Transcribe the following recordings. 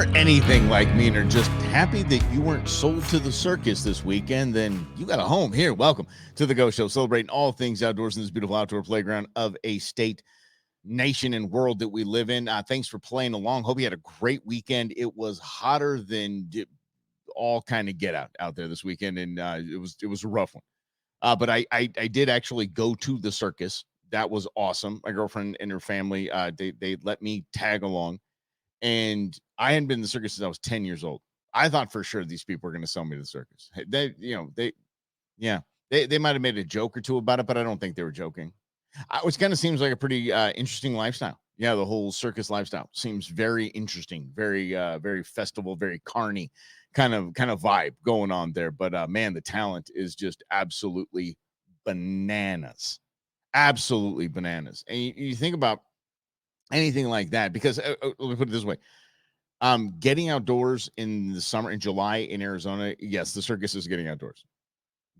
are anything like me and are just happy that you weren't sold to the circus this weekend, then you got a home here. Welcome to the Go Show, celebrating all things outdoors in this beautiful outdoor playground of a state, nation, and world that we live in. Thanks for playing along. Hope you had a great weekend. It was hotter than all kind of get out there this weekend, and it was a rough one. But I did actually go to the circus. That was awesome. My girlfriend and her family, they let me tag along. And I hadn't been in the circus since I was 10 years old. I thought for sure these people were going to sell me to the circus. They might have made a joke or two about it, but I don't think they were joking. Which kind of seems like a pretty interesting lifestyle. Yeah, the whole circus lifestyle seems very interesting, very festival, very carny kind of vibe going on there. But man, the talent is just absolutely bananas, absolutely bananas. And you think about anything like that, because let me put it this way. Getting outdoors in the summer, in July in Arizona, yes, the circus is getting outdoors.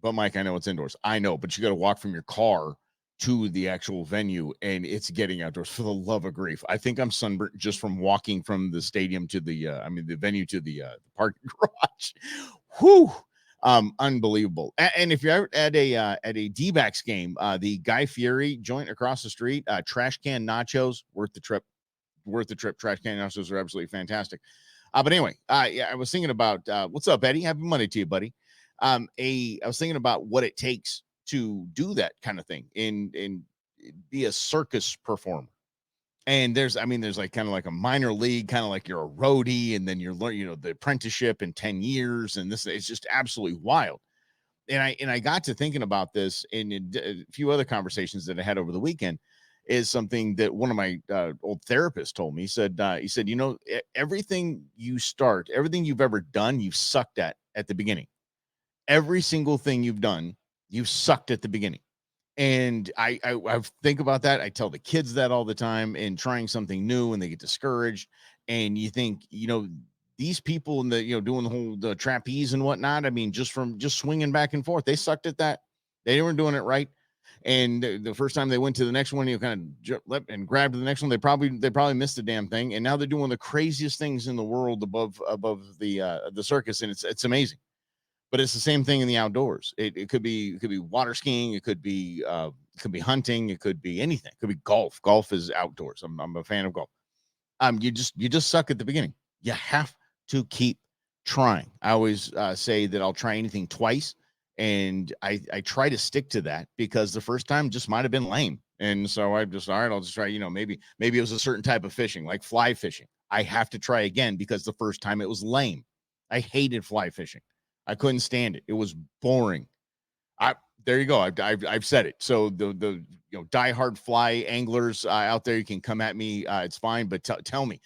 But Mike, I know it's indoors. I know, but you got to walk from your car to the actual venue, and it's getting outdoors. For the love of grief, I think I'm sunburnt just from walking from the stadium to the venue to the parking garage. Whew. Unbelievable. And if you're at a D-backs game, the Guy Fieri joint across the street, trash can nachos, worth the trip. Trash can nachos are absolutely fantastic. But anyway, yeah, I was thinking about what's up, Eddie? Happy Monday to you, buddy. I was thinking about what it takes to do that kind of thing and be a circus performer. And there's like kind of like a minor league, kind of like you're a roadie, and then you're learning, the apprenticeship in 10 years, and this it's just absolutely wild. And I got to thinking about this in a few other conversations that I had over the weekend. Is something that one of my old therapists told me. He said, everything everything you've ever done, you've sucked at the beginning. Every single thing you've done, you've sucked at the beginning. And I think about that. I tell the kids that all the time, and trying something new and they get discouraged. And you think, these people in the, doing the trapeze and whatnot, I mean, just swinging back and forth, they sucked at that. They weren't doing it right. And the first time they went to the next one, kind of and grabbed the next one. They probably missed the damn thing. And now they're doing the craziest things in the world above the circus. And it's amazing. But it's the same thing in the outdoors. It could be water skiing. It could be hunting. It could be anything. It could be golf. Golf is outdoors. I'm a fan of golf. You just suck at the beginning. You have to keep trying. I always say that I'll try anything twice, and I try to stick to that, because the first time just might have been lame. And so I'm just, all right, I'll just try, maybe it was a certain type of fishing, like fly fishing. I have to try again because the first time it was lame. I hated fly fishing. I couldn't stand it. It was boring. There you go. I've said it. So the diehard fly anglers out there, you can come at me. It's fine, but tell me,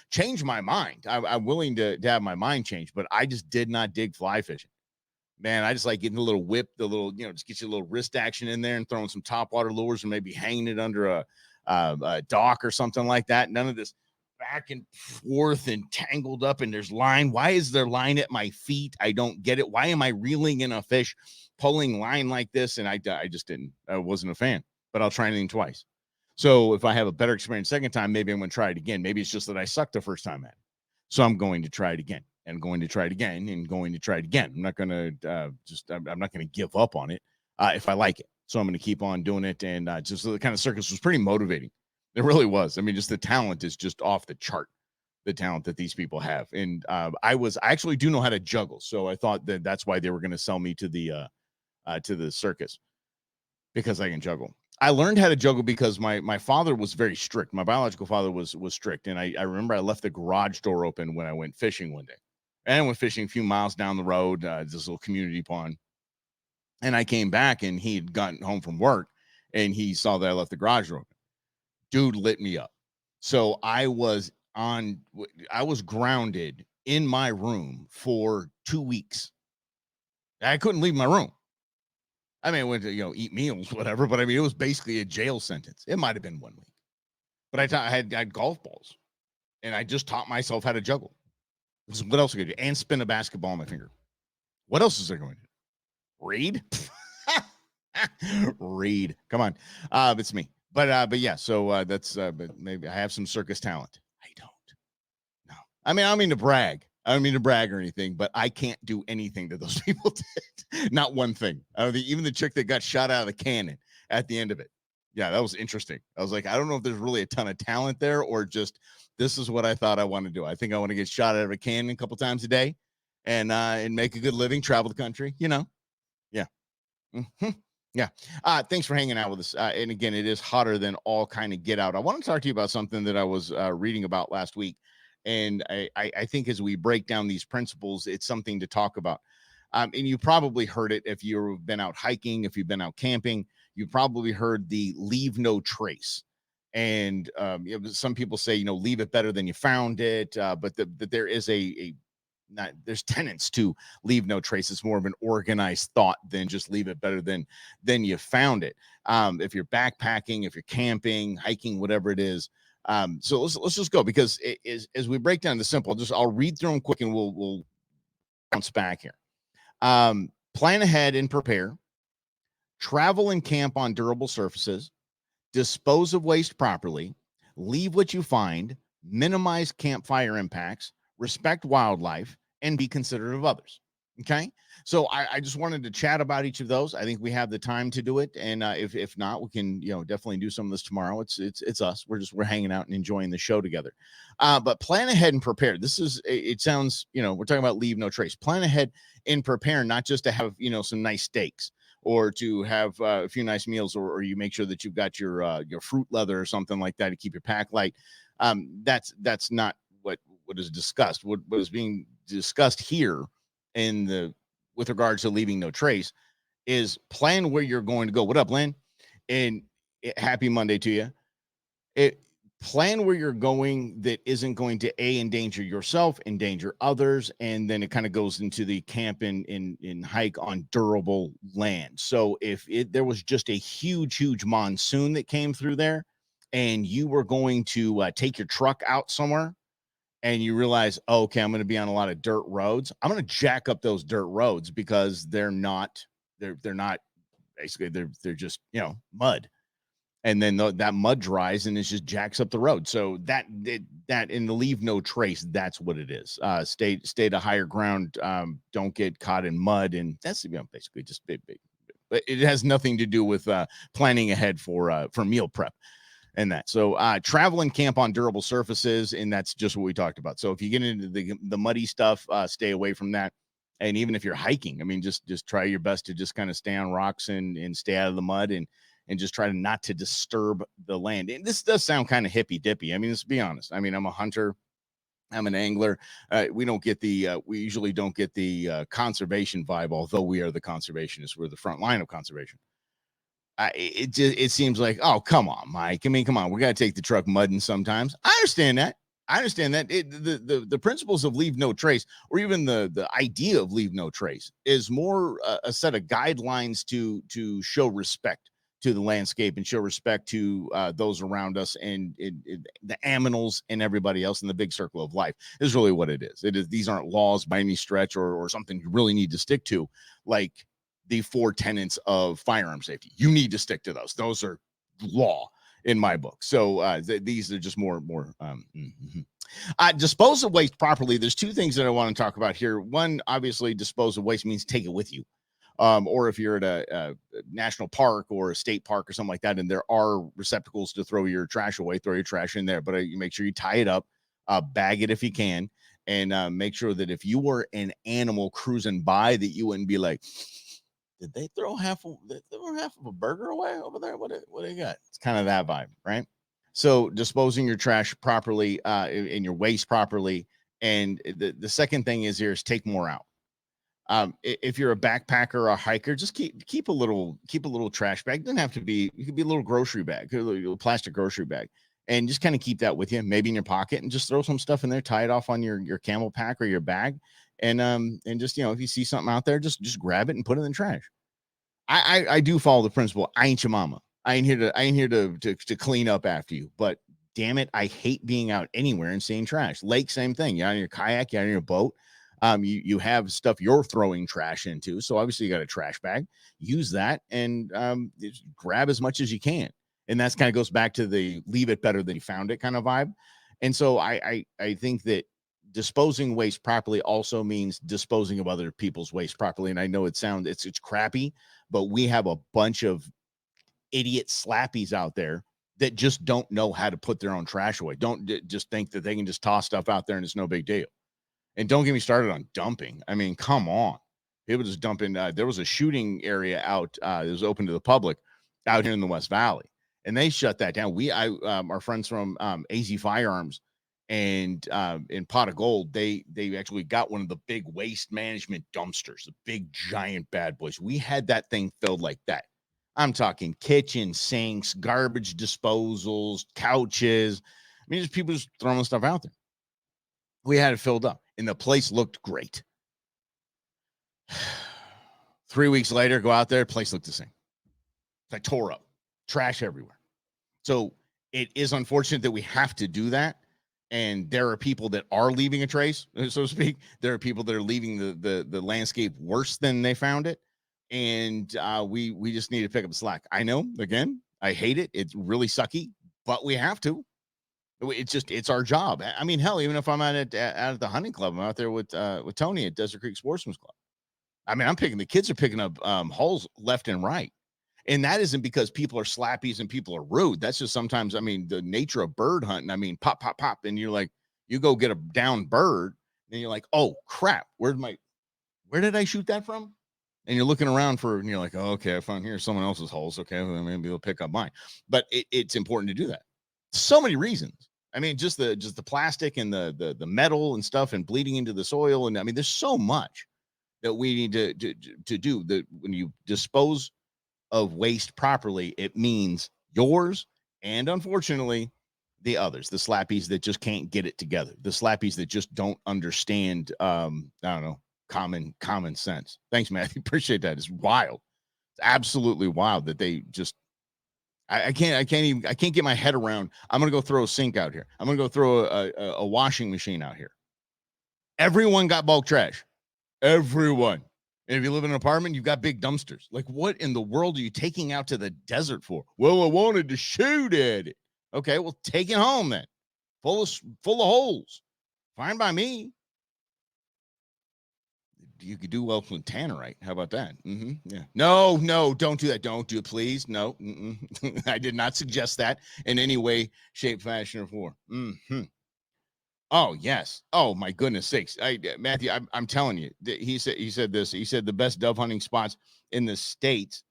change my mind. I'm willing to have my mind changed, but I just did not dig fly fishing. Man, I just like getting a little whip, just get you a little wrist action in there and throwing some topwater lures, and maybe hanging it under a dock or something like that. None of this back and forth and tangled up, and there's line. Why is there line at my feet? I don't get it. Why am I reeling in a fish, pulling line like this? And I just didn't. I wasn't a fan. But I'll try anything twice. So if I have a better experience second time, maybe I'm going to try it again. Maybe it's just that I sucked the first time at it. So I'm going to try it again, and going to try it again, and going to try it again. I'm not going to I'm not going to give up on it if I like it. So I'm going to keep on doing it. And just the kind of circus was pretty motivating. It really was. I mean, just the talent is just off the chart, the talent that these people have. And I actually do know how to juggle. So I thought that's why they were going to sell me to the circus, because I can juggle. I learned how to juggle because my father was very strict. My biological father was strict. And I remember I left the garage door open when I went fishing one day. And I went fishing a few miles down the road, this little community pond. And I came back, and he had gotten home from work, and he saw that I left the garage door open. Dude lit me up. So I was grounded in my room for 2 weeks. I couldn't leave my room. I mean, I went to, eat meals, whatever, but I mean, it was basically a jail sentence. It might've been 1 week, but I had golf balls, and I just taught myself how to juggle. What else I could do? And spin a basketball on my finger. What else is there going to do? Read? Read. Come on. It's me. But yeah, so that's but maybe I have some circus talent. I don't. No, I mean, I don't mean to brag. I don't mean to brag or anything, but I can't do anything that those people did. Not one thing. Even the chick that got shot out of the cannon at the end of it. Yeah, that was interesting. I was like, I don't know if there's really a ton of talent there or just this is what I thought I want to do. I think I want to get shot out of a cannon a couple times a day and make a good living, travel the country, Yeah. Mm-hmm. Yeah. Thanks for hanging out with us. And again, it is hotter than all kind of get out. I want to talk to you about something that I was reading about last week. And I think as we break down these principles, it's something to talk about. And you probably heard it if you've been out hiking, if you've been out camping, you probably heard the leave no trace. And some people say, leave it better than you found it. But there is there's tenets to leave no trace. It's more of an organized thought than just leave it better than you found it. If you're backpacking, if you're camping, hiking, whatever it is. So let's just go because as we break down the simple, I'll read through them quick and we'll bounce back here. Plan ahead and prepare. Travel and camp on durable surfaces. Dispose of waste properly. Leave what you find. Minimize campfire impacts. Respect wildlife, and be considerate of others. Okay. So I just wanted to chat about each of those. I think we have the time to do it. And if not, we can, definitely do some of this tomorrow. It's us. We're hanging out and enjoying the show together. But plan ahead and prepare. It sounds, we're talking about leave no trace. Plan ahead and prepare, not just to have, some nice steaks or to have a few nice meals, or you make sure that you've got your fruit leather or something like that to keep your pack light. That's not what is discussed. What is being discussed here with regards to leaving no trace is plan where you're going to go. What up, Lynn? And happy Monday to you. Plan where you're going that isn't going to endanger yourself, endanger others, and then it kind of goes into the camp and hike on durable land. So if there was just a huge monsoon that came through there, and you were going to take your truck out somewhere, and you realize, okay, I'm going to be on a lot of dirt roads. I'm going to jack up those dirt roads because they're not basically they're just, mud. And then that mud dries and it just jacks up the road. So that in the leave no trace, that's what it is. Stay to higher ground. Don't get caught in mud. And that's, basically just big, but it has nothing to do with planning ahead for meal prep. And that. So travel and camp on durable surfaces, and that's just what we talked about. So if you get into the muddy stuff, stay away from that. And even if you're hiking, I mean, just try your best to just kind of stay on rocks and stay out of the mud and just try to not to disturb the land. And this does sound kind of hippy dippy. I mean, let's be honest. I mean, I'm a hunter. I'm an angler. We usually don't get the conservation vibe, although we are the conservationists. We're the front line of conservation. It seems like, oh, come on, Mike. I mean, come on. We got to take the truck mudding sometimes. I understand that. The principles of leave no trace, or even the idea of leave no trace, is more a set of guidelines to show respect to the landscape and show respect to those around us and the animals and everybody else in the big circle of life is really what it is. These aren't laws by any stretch or something you really need to stick to, like the 4 tenets of firearm safety. You need to stick to those. Those are law in my book. So these are just more. Dispose of waste properly. There's 2 things that I want to talk about here. One, obviously, dispose of waste means take it with you. Or if you're at a national park or a state park or something like that, and there are receptacles to throw your trash away, throw your trash in there. But you make sure you tie it up, bag it if you can, and make sure that if you were an animal cruising by, that you wouldn't be like, did they throw half of a burger away over there? What do you got? It's kind of that vibe, right? So disposing your trash properly and your waste properly. And the second thing is take more out. If you're a backpacker or a hiker, just keep a little trash bag. It doesn't have to be, it could be a little grocery bag, a little plastic grocery bag, and just kind of keep that with you, maybe in your pocket, and just throw some stuff in there, tie it off on your camel pack or your bag. And just, if you see something out there, just grab it and put it in the trash. I do follow the principle. I ain't your mama. I ain't here to clean up after you, but damn it, I hate being out anywhere and seeing trash. Lake, same thing. You're on your kayak, you're on your boat. You have stuff you're throwing trash into. So obviously you got a trash bag, use that and grab as much as you can. And that's kind of goes back to the leave it better than you found it kind of vibe. And so I think that disposing waste properly also means disposing of other people's waste properly. And I know it's crappy, but we have a bunch of idiot slappies out there that just don't know how to put their own trash away. Don't just think that they can just toss stuff out there and it's no big deal. And don't get me started on dumping. I mean, come on. People just dumping. There was a shooting area out that was open to the public out here in the West Valley, and they shut that down. Our friends from AZ Firearms and in Pot of Gold, they actually got one of the big waste management dumpsters, the big giant bad boys. We had that thing filled like that. I'm talking kitchen sinks, garbage disposals, couches. I mean, just people just throwing stuff out there. We had it filled up, and the place looked great. 3 weeks later, go out there, place looked the same. It's like tore up, trash everywhere. So it is unfortunate that we have to do that. And there are people that are leaving a trace, so to speak. There are people that are leaving the landscape worse than they found it. And we just need to pick up the slack. I know, again, I hate it. It's really sucky, but we have to. It's our job. I mean, hell, even if I'm out at the hunting club, I'm out there with Tony at Desert Creek Sportsman's Club. I mean, the kids are picking up holes left and right. And that isn't because people are slappies and people are rude. That's just sometimes, I mean, the nature of bird hunting. I mean, pop, pop, pop. And you're like, you go get a down bird and you're like, oh crap, where did I shoot that from? And you're looking around and you're like, oh, okay, I found here someone else's holes. Okay, well, maybe they'll pick up mine. But it's important to do that. So many reasons. I mean, just the plastic and the metal and stuff and bleeding into the soil. And I mean, there's so much that we need to do. That when you dispose of waste properly, it means yours and unfortunately the others, the slappies that just can't get it together, the slappies that just don't understand I don't know, common sense. Thanks, Matthew. Appreciate that. It's wild. It's absolutely wild that they just I can't get my head around. I'm gonna go throw a sink out here. I'm gonna go throw a washing machine out here. Everyone got bulk trash. Everyone. And if you live in an apartment, you've got big dumpsters. Like, what in the world are you taking out to the desert for? Well, I wanted to shoot at it. Okay, well, take it home then. Full of holes. Fine by me. You could do well with tannerite. How about that? Yeah. No, don't do that. Don't do it, please. No, I did not suggest that in any way, shape, fashion, or form. Oh yes. Oh my goodness sakes, Matthew. I'm telling you. He said this. He said the best dove hunting spots in the state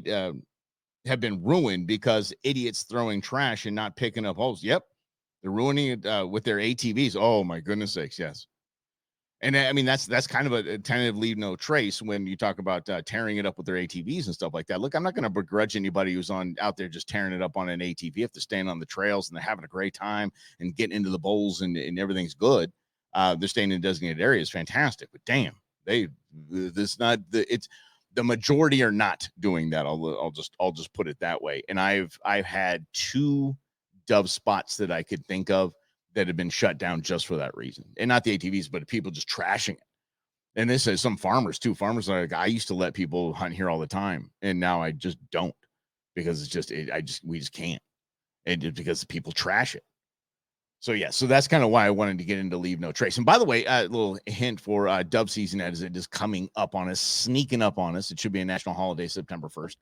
have been ruined because idiots throwing trash and not picking up holes. Yep, they're ruining it with their ATVs. Oh my goodness sakes, yes. And I mean, that's kind of a tentative leave no trace when you talk about tearing it up with their ATVs and stuff like that. Look, I'm not going to begrudge anybody who's out there just tearing it up on an ATV. If they're staying on the trails and they're having a great time and getting into the bowls and everything's good, they're staying in designated areas. Fantastic. But damn, the majority are not doing that. I'll just put it that way. And I've had 2 dove spots that I could think of that had been shut down just for that reason. And not the ATVs, but people just trashing it. And this is some farmers too. Farmers are like, I used to let people hunt here all the time. And now I just don't, because we just can't. And just because people trash it. So yeah, so that's kind of why I wanted to get into leave no trace. And by the way, a little hint for dove season as it is coming up on us, sneaking up on us. It should be a national holiday, September 1st.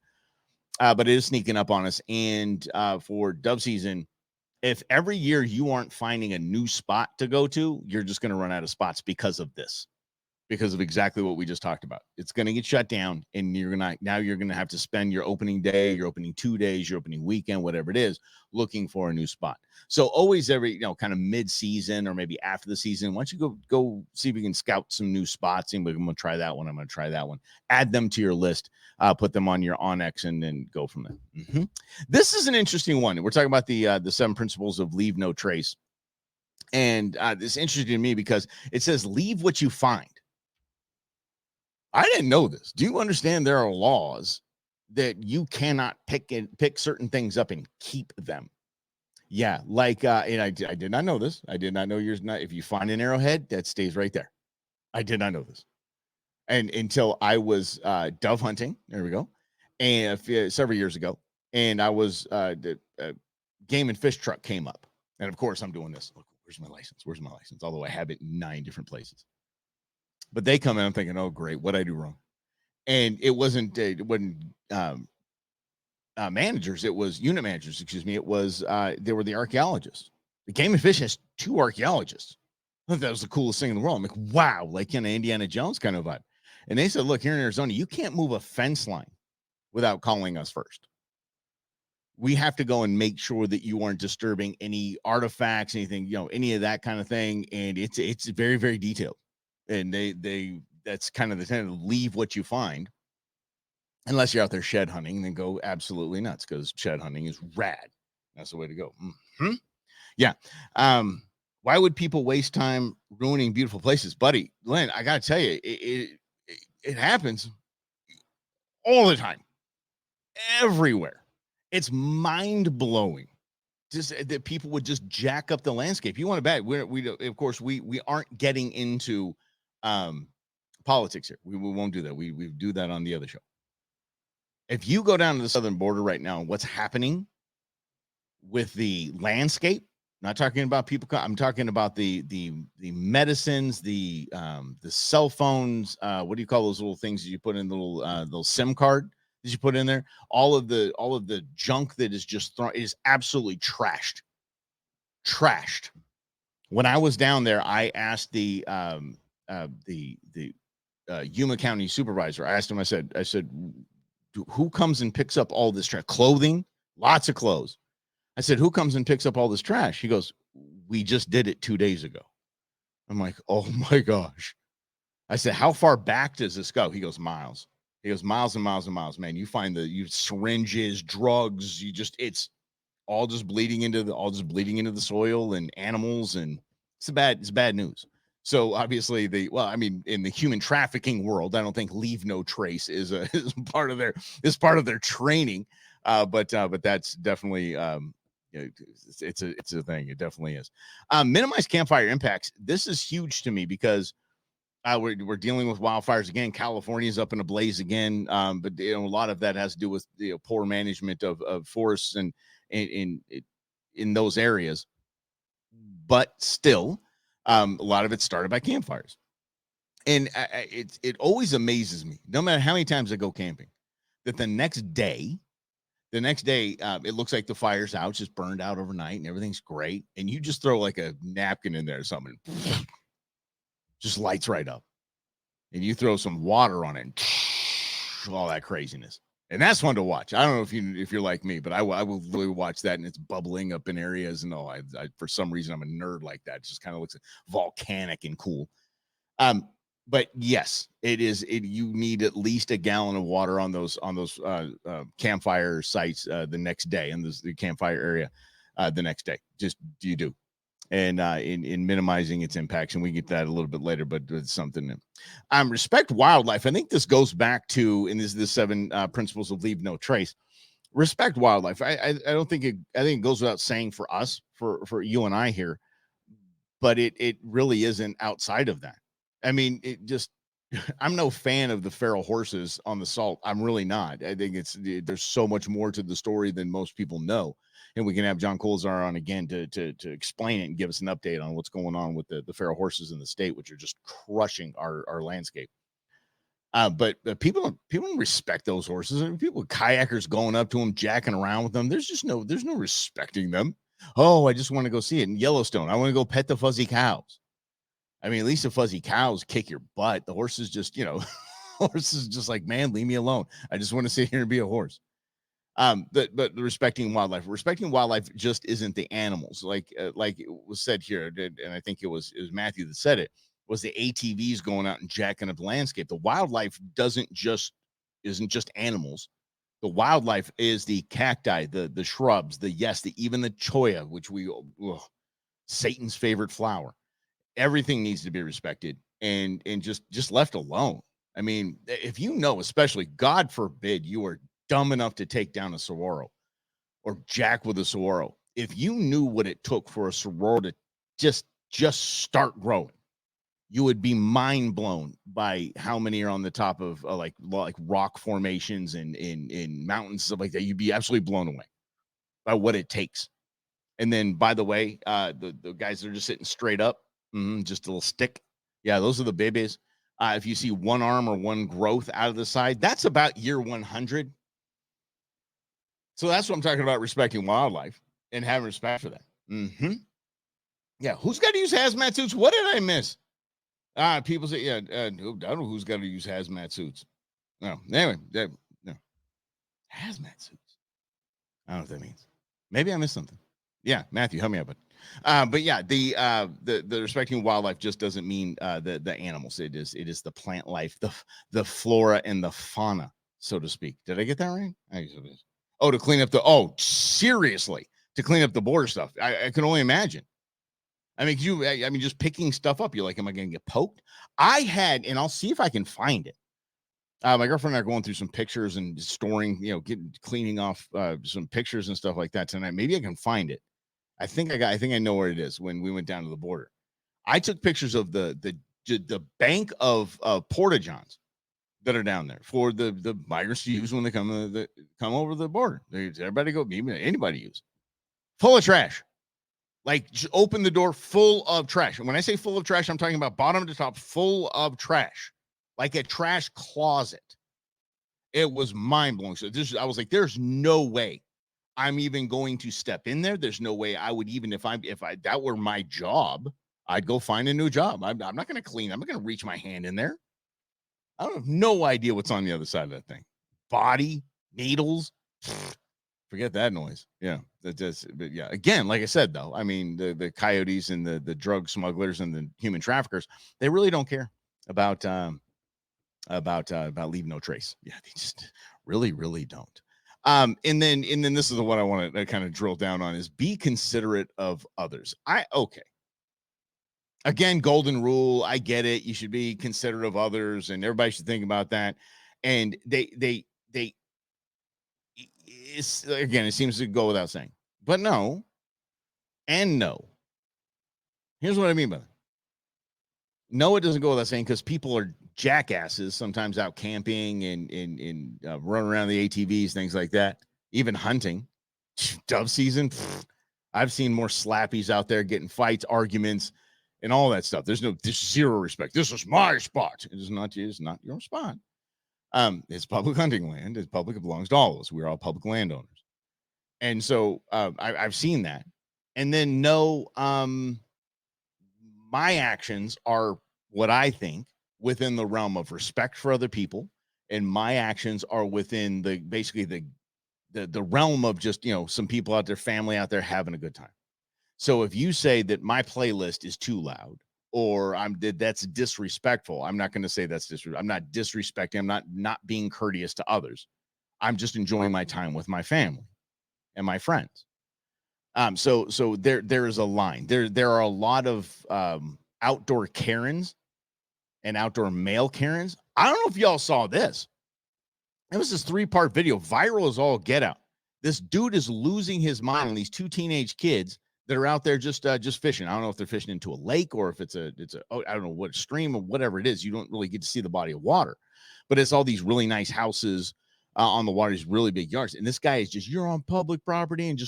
But it is sneaking up on us. And for dove season, if every year you aren't finding a new spot to go to, you're just going to run out of spots because of this, because of exactly what we just talked about. It's going to get shut down, and you're going to have to spend your opening day, your opening 2 days, your opening weekend, whatever it is, looking for a new spot. So always every, kind of mid-season or maybe after the season, why don't you go see if you can scout some new spots. And I'm going to try that one. I'm going to try that one. Add them to your list, put them on your Onyx, and then go from there. This is an interesting one. We're talking about the 7 principles of leave no trace. And this is interesting to me because it says, leave what you find. I didn't know this. Do you understand there are laws that you cannot pick certain things up and keep them? Yeah, like and I did not know this. I did not know yours. Not if you find an arrowhead, that stays right there. I did not know this, and until I was dove hunting. There we go, and several years ago, and I was the game and fish truck came up, and of course I'm doing this. Look, Where's my license? Where's my license? Although I have it in 9 different places. But they come in, I'm thinking, oh, great, what did I do wrong? And it wasn't managers, it was unit managers, excuse me. It was, they were the archaeologists. The Game and Fish has 2 archaeologists. I thought that was the coolest thing in the world. I'm like, wow, like in an Indiana Jones kind of vibe. And they said, look, here in Arizona, you can't move a fence line without calling us first. We have to go and make sure that you aren't disturbing any artifacts, anything, any of that kind of thing. And it's very, very detailed. And that's kind of the tenant, leave what you find. Unless you're out there shed hunting, then go absolutely nuts, because shed hunting is rad. That's the way to go. Mm-hmm. Yeah. Why would people waste time ruining beautiful places? Buddy, Len, I got to tell you, it happens all the time, everywhere. It's mind blowing. Just that people would just jack up the landscape. You want to bet? We of course we aren't getting into politics here. We won't do that. We do that on the other show. If you go down to the southern border right now, what's happening with the landscape? I'm not talking about people. I'm talking about the medicines, the cell phones. What do you call those little things that you put in, the little SIM card that you put in there? All of the junk that is just thrown is absolutely trashed. When I was down there, I asked the Yuma County supervisor. I asked him. I said, who comes and picks up all this trash? Clothing, lots of clothes. I said, who comes and picks up all this trash? He goes, we just did it 2 days ago. I'm like, oh my gosh. I said, how far back does this go? He goes, miles. He goes, miles and miles and miles, man. You find syringes, drugs, it's all just bleeding into the soil and animals, and it's bad news. So obviously in the human trafficking world, I don't think leave no trace is part of their training. But that's definitely it's a thing. It definitely is. Minimize campfire impacts. This is huge to me because we're dealing with wildfires again. California is up in a blaze again. But a lot of that has to do with poor management of forests and in those areas. But still, a lot of it started by campfires. And it always amazes me, no matter how many times I go camping, that the next day, it looks like the fire's out, just burned out overnight and everything's great. And you just throw like a napkin in there or something, just lights right up. And you throw some water on it, and all that craziness. And that's fun to watch. I don't know if you're like me, but I will really watch that, and it's bubbling up in areas. And I for some reason I'm a nerd like that. It just kind of looks volcanic and cool. But yes, it is. You need at least a gallon of water on those campfire sites the next day, in the campfire area the next day. Just you do, and in minimizing its impacts, and we get that a little bit later. But it's something. Respect wildlife. I think this goes back to, and this is the 7 principles of leave no trace. Respect wildlife. I don't think it. I think it goes without saying for us, for you and I here, but it really isn't outside of that. I mean, I'm no fan of the feral horses on the salt. I'm really not. I think there's so much more to the story than most people know. And we can have John Colzar on again to explain it and give us an update on what's going on with the feral horses in the state, which are just crushing our landscape. But people don't respect those horses. I mean, people, kayakers going up to them, jacking around with them. There's no respecting them. Oh, I just want to go see it in Yellowstone. I want to go pet the fuzzy cows. I mean, at least the fuzzy cows kick your butt. The horses just, horses just like, man, leave me alone. I just want to sit here and be a horse. But respecting wildlife just isn't the animals. Like it was said here, and I think it was Matthew that said it, was the ATVs going out and jacking up the landscape. The wildlife isn't just animals. The wildlife is the cacti, the shrubs, even the cholla, which Satan's favorite flower. Everything needs to be respected and just left alone. I mean, if especially, God forbid, you are dumb enough to take down a saguaro or jack with a saguaro. If you knew what it took for a saguaro to just start growing, you would be mind blown by how many are on the top of like rock formations and in mountains, stuff like that. You'd be absolutely blown away by what it takes. And then, by the way, the guys that are just sitting straight up, just a little stick. Yeah, those are the babies. If you see one arm or one growth out of the side, that's about year 100. So that's what I'm talking about, respecting wildlife and having respect for that. Yeah, who's got to use hazmat suits? What did I miss? People say, yeah, I don't know who's got to use hazmat suits. No, anyway, no. Hazmat suits. I don't know what that means. Maybe I missed something. Yeah, Matthew, help me out. But yeah, the respecting wildlife just doesn't mean the animals. It is the plant life, the flora and the fauna, so to speak. Did I get that right? Oh, to clean up seriously, to clean up the border stuff. I can only imagine. I mean, just picking stuff up. You're like, am I going to get poked? I had, and I'll see if I can find it. My girlfriend and I are going through some pictures and storing, cleaning off some pictures and stuff like that tonight. Maybe I can find it. I think I know where it is. When we went down to the border, I took pictures of the bank of porta johns that are down there for the migrants to use when they come over the border. Everybody anybody use, full of trash. Like, just open the door full of trash. And when I say full of trash, I'm talking about bottom to top, full of trash, like a trash closet. It was mind blowing. So I was like, there's no way I'm even going to step in there. There's no way I would even, if that were my job, I'd go find a new job. I'm not going to clean. I'm not going to reach my hand in there. I don't have no idea what's on the other side of that thing. Body, needles. Forget that noise. Yeah. But yeah. Again, like I said, though, I mean, the coyotes and the drug smugglers and the human traffickers, they really don't care about leaving no trace. Yeah, they just really, really don't. And then this is the one I want to kind of drill down on is be considerate of others. Again, golden rule. I get it. You should be considerate of others, and everybody should think about that. And it seems to go without saying, but no, and no. Here's what I mean by that. No, it doesn't go without saying, because people are jackasses sometimes out camping and running around the ATVs, things like that, even hunting. Dove season, I've seen more slappies out there getting fights, arguments, and all that stuff. There's zero respect. This is my spot. It's not your spot. It's public hunting land. It's public. It belongs to all of us. We're all public landowners. And so I've seen that. And then my actions are what I think within the realm of respect for other people, and my actions are within the realm of just, some people out there, family out there having a good time. So if you say that my playlist is too loud, or that's disrespectful, I'm not going to say that's disrespectful. I'm not disrespecting. I'm not being courteous to others. I'm just enjoying my time with my family and my friends. So there is a line. There are a lot of outdoor Karens and outdoor male Karens. I don't know if y'all saw this. It was this 3-part video, viral as all get out. This dude is losing his mind on these 2 teenage kids that are out there just fishing. I don't know if they're fishing into a lake or if it's I don't know what stream or whatever it is. You don't really get to see the body of water, but it's all these really nice houses on the water, these really big yards. And this guy is just, you're on public property, and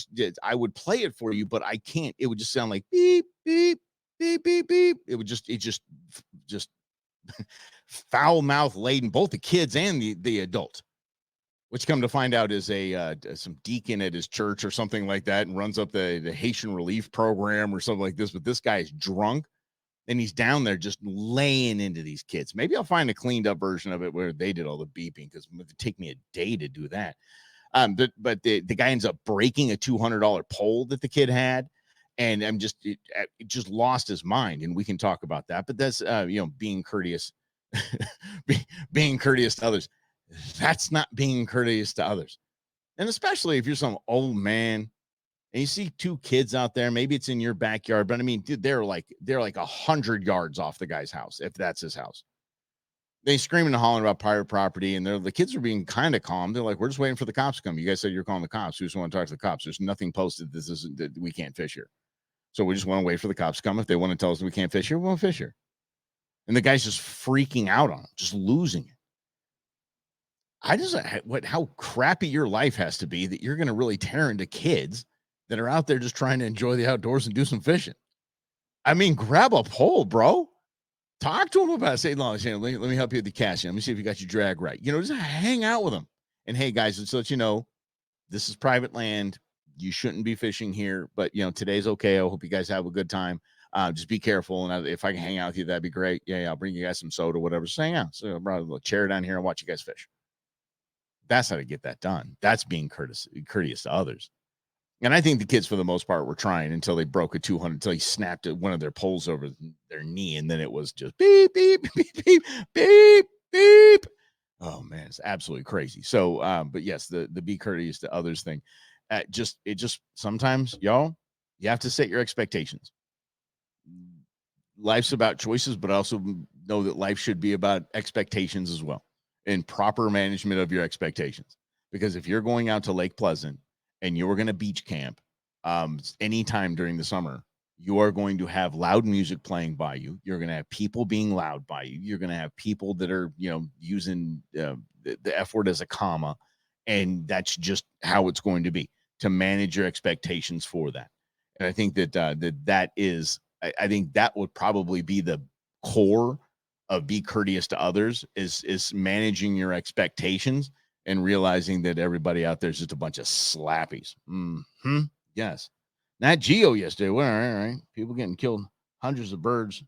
I would play it for you, but I can't. It would just sound like beep, beep, beep, beep, beep. It just foul mouth laden, both the kids and the adult, which come to find out is some deacon at his church or something like that, and runs up the Haitian relief program or something like this. But this guy is drunk, and he's down there just laying into these kids. Maybe I'll find a cleaned up version of it where they did all the beeping, because it would take me a day to do that. But the guy ends up breaking a $200 pole that the kid had, and it just lost his mind. And we can talk about that. But that's being courteous, being courteous to others. That's not being courteous to others. And especially if you're some old man and you see 2 kids out there, maybe it's in your backyard, but I mean, dude, they're like 100 yards off the guy's house, if that's his house. They screaming and hollering about private property, and the kids are being kind of calm. They're like, we're just waiting for the cops to come. You guys said you're calling the cops. We just want to talk to the cops. There's nothing posted. That we can't fish here. So we just want to wait for the cops to come. If they want to tell us we can't fish here, we won't fish here. And the guy's just freaking out on him, just losing it. How crappy your life has to be that you're going to really tear into kids that are out there just trying to enjoy the outdoors and do some fishing. I mean, grab a pole, bro. Talk to them about it. Say, no, let me help you with the casting. Let me see if you got your drag right. Just hang out with them. And hey, guys, just to let you know, this is private land. You shouldn't be fishing here, but today's okay. I hope you guys have a good time. Just be careful. And if I can hang out with you, that'd be great. Yeah, I'll bring you guys some soda, whatever. Just hang out. So I brought a little chair down here and watch you guys fish. That's how to get that done. That's being courteous to others. And I think the kids, for the most part, were trying until they broke a 200, until he snapped one of their poles over their knee. And then it was just beep, beep, beep, beep, beep, beep. Oh, man, it's absolutely crazy. So, but yes, the be courteous to others thing. It just sometimes, y'all, you have to set your expectations. Life's about choices, but also know that life should be about expectations as well, and proper management of your expectations. Because if you're going out to Lake Pleasant and you're going to beach camp anytime during the summer, you are going to have loud music playing by you. You're going to have people being loud by you. You're going to have people that are, using the F word as a comma. And that's just how it's going to be, to manage your expectations for that. And I think that is, I think that would probably be the core of be courteous to others, is managing your expectations and realizing that everybody out there is just a bunch of slappies. Mm-hmm. Yes. Nat Geo yesterday. Well, all right. People getting killed, hundreds of birds.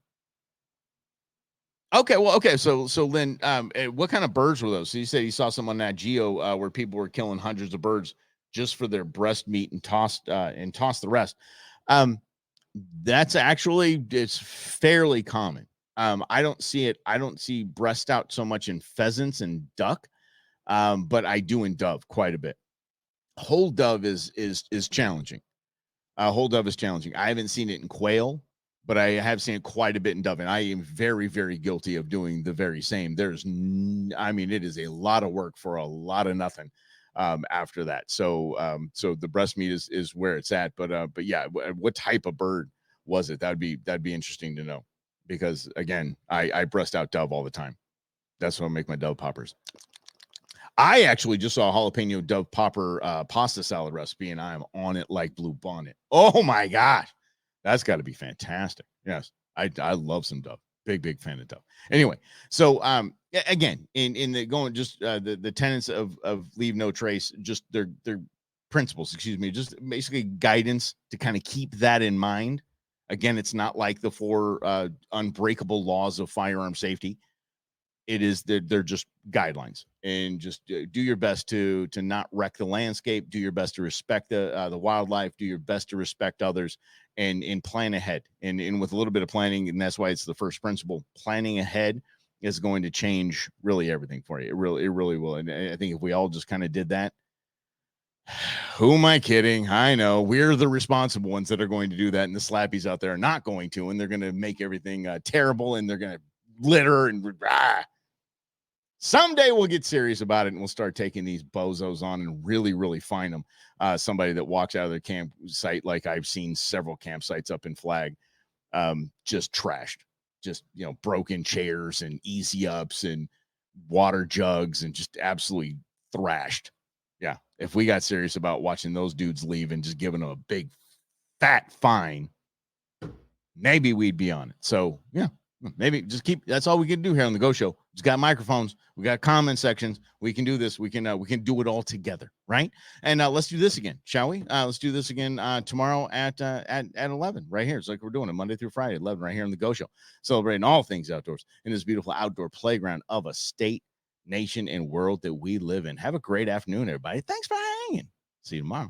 Okay, well, okay. So Lynn, what kind of birds were those? So you said you saw some on Nat Geo where people were killing hundreds of birds just for their breast meat and tossed the rest. That's actually, it's fairly common. I don't see it. I don't see breast out so much in pheasants and duck, but I do in dove quite a bit. Whole dove is challenging. Whole dove is challenging. I haven't seen it in quail, but I have seen it quite a bit in dove, and I am very, very guilty of doing the very same. It is a lot of work for a lot of nothing after that. So the breast meat is where it's at. But yeah, what type of bird was it? That'd be interesting to know, because again, I breast out dove all the time. That's what I make my dove poppers. I actually just saw a jalapeno dove popper pasta salad recipe, and I am on it like blue bonnet. Oh my gosh, that's got to be fantastic. Yes, I love some dove. Big fan of dove. Anyway, so again, in the going, just the tenets of leave no trace, just their principles, just basically guidance to kind of keep that in mind. Again, it's not like the 4 unbreakable laws of firearm safety. It is, they're just guidelines, and just do your best to not wreck the landscape. Do your best to respect the wildlife. Do your best to respect others, and plan ahead. And with a little bit of planning, and that's why it's the first principle. Planning ahead is going to change really everything for you. It really will. And I think if we all just kind of did that, who am I kidding? I know we're the responsible ones that are going to do that, and the slappies out there are not going to, and they're going to make everything terrible, and they're going to litter and Someday we'll get serious about it, and we'll start taking these bozos on and really find them. Somebody that walks out of their campsite, like I've seen several campsites up in Flag, just trashed, just broken chairs and easy ups and water jugs, and just absolutely thrashed. Yeah, if we got serious about watching those dudes leave and just giving them a big fat fine, maybe we'd be on it. So yeah, maybe just that's all we can do here on the Go Show. Just got microphones, we got comment sections. We can do this. We can do it all together, right? And let's do this again, shall we? Let's do this again tomorrow at 11 right here. It's like we're doing it Monday through Friday, 11 right here on the Go Show, celebrating all things outdoors in this beautiful outdoor playground of a state, nation, and world that we live in. Have a great afternoon, everybody. Thanks for hanging. See you tomorrow.